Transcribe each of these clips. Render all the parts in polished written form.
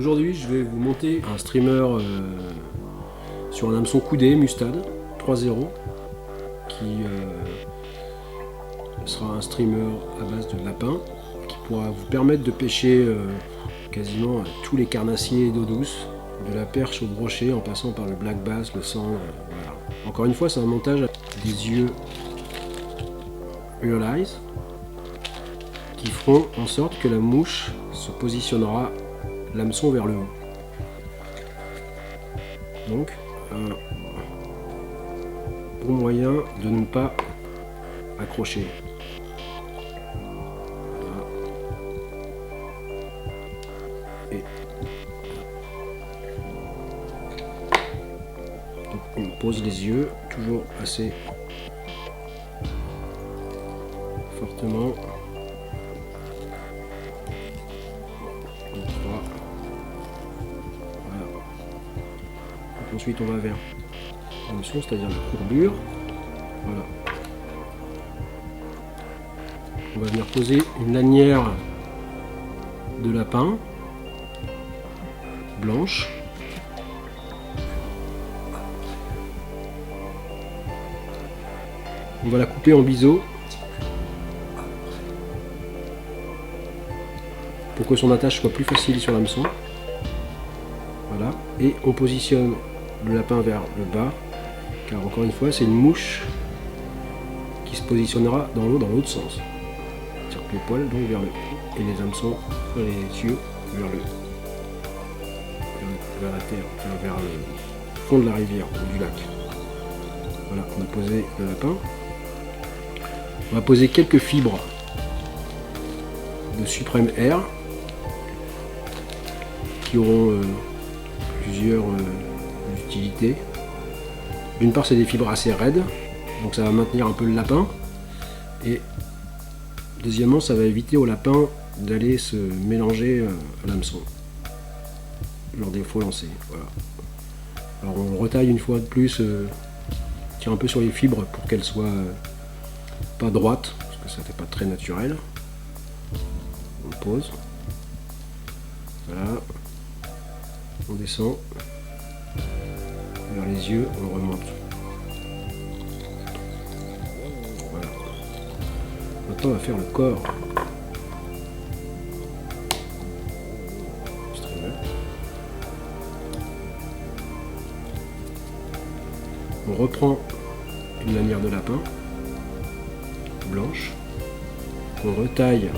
Aujourd'hui, je vais vous monter un streamer sur un hameçon coudé Mustad 3.0 qui sera un streamer à base de lapin qui pourra vous permettre de pêcher quasiment tous les carnassiers d'eau douce, de la perche au brochet en passant par le black bass, le sandre, voilà. Encore une fois, c'est un montage avec des yeux Realize qui feront en sorte que la mouche se positionnera l'hameçon vers le haut. Donc, bon moyen de ne pas accrocher. Voilà. Et donc on pose les yeux toujours assez fortement. Ensuite on va vers l'hameçon, c'est-à-dire la courbure. Voilà. On va venir poser une lanière de lapin blanche. On va la couper en biseau pour que son attache soit plus facile sur l'hameçon. Voilà. Et on positionne le lapin vers le bas, car encore une fois c'est une mouche qui se positionnera dans l'eau dans l'autre sens. C'est-à-dire que les poils donc vers le haut et les hameçons, les yeux vers la terre, vers le fond de la rivière ou du lac. Voilà, on a posé le lapin. On va poser quelques fibres de Supreme Air qui auront plusieurs utilités. D'une part, c'est des fibres assez raides, donc ça va maintenir un peu le lapin, et deuxièmement, ça va éviter au lapin d'aller se mélanger à l'hameçon lors des faux lancers. Voilà. Alors on retaille une fois de plus, tire un peu sur les fibres pour qu'elles soient pas droites, parce que ça fait pas très naturel. On pose. Voilà. On descend vers les yeux, on remonte. Voilà. Maintenant on va faire le corps. On reprend une lanière de lapin blanche qu'on retaille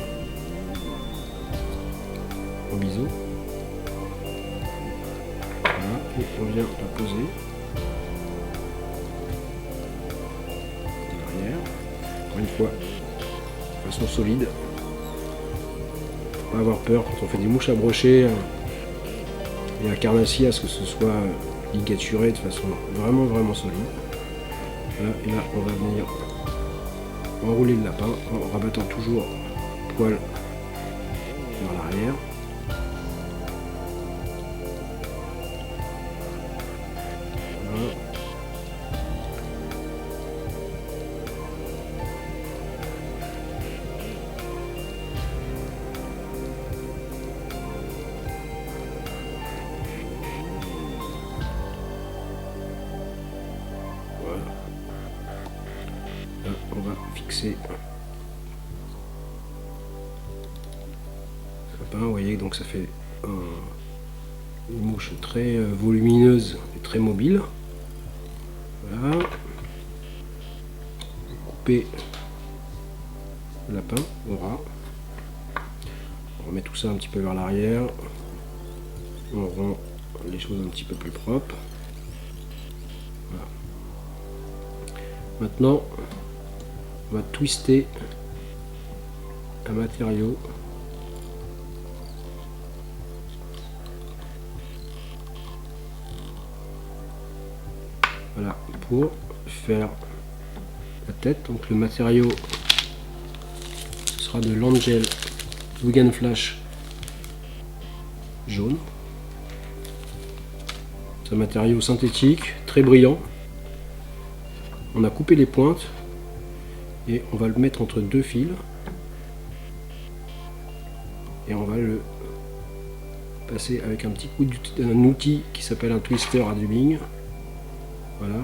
en biseau. Voilà, et on vient la poser derrière, encore une fois de façon solide. Faut pas avoir peur quand on fait des mouches à brocher et à carnassier à ce que ce soit ligaturé de façon vraiment solide. Voilà, et là on va venir enrouler le lapin en rabattant toujours le poil vers l'arrière. Voilà. Là, on va fixer le lapin. Vous voyez, donc ça fait une mouche très volumineuse et très mobile. Voilà. Couper le lapin au ras. On remet tout ça un petit peu vers l'arrière. On rend les choses un petit peu plus propres. Voilà. Maintenant, on va twister un matériau voilà, pour faire la tête. Donc le matériau sera de l'Angel Wigan Flash jaune. C'est un matériau synthétique très brillant. On a coupé les pointes et on va le mettre entre deux fils et on va le passer avec un petit coup d'un outil qui s'appelle un twister à dubbing. Voilà.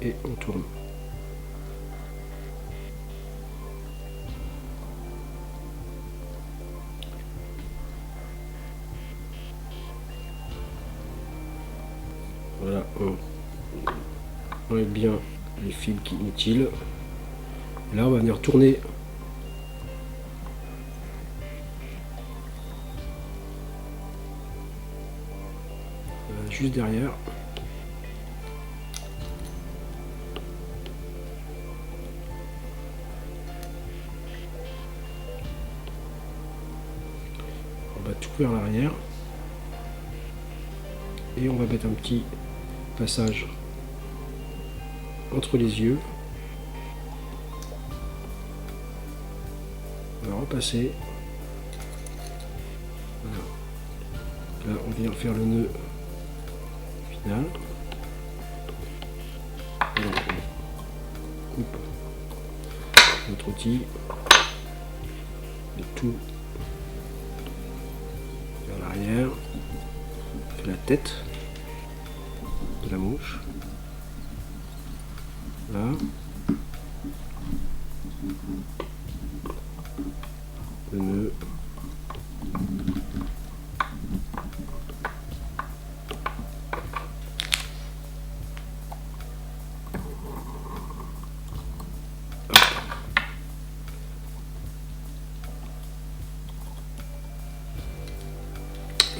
Et on tourne. Voilà, on enlève bien les fils inutiles. Là, on va venir tourner juste derrière. On va tout vers l'arrière. Et on va mettre un petit passage entre les yeux. On va repasser. Voilà. Là, on vient faire le nœud final. Et donc, on coupe notre outil. Et tout vers l'arrière. On fait la tête de la mouche. Là. Le nœud.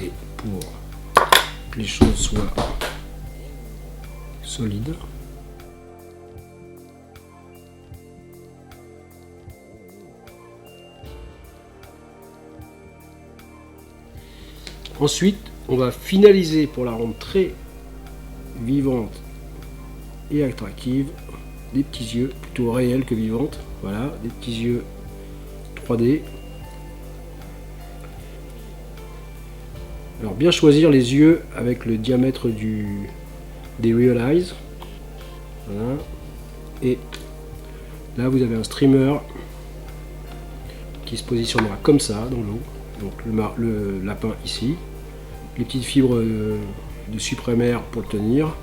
Et pour que les choses soient solides, ensuite, on va finaliser pour la rendre très vivante et attractive, des petits yeux, plutôt réels que vivantes. Voilà, des petits yeux 3D. Alors bien choisir les yeux avec le diamètre des Real Eyes. Voilà. Et là, vous avez un streamer qui se positionnera comme ça dans l'eau. Donc le lapin ici, les petites fibres de supramer pour le tenir,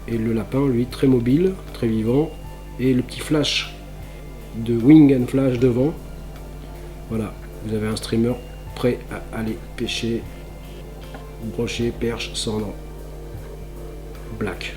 et le lapin lui très mobile, très vivant, et le petit flash de wing and flash devant. Voilà, vous avez un streamer prêt à aller pêcher, brochet, perche, cendre, black.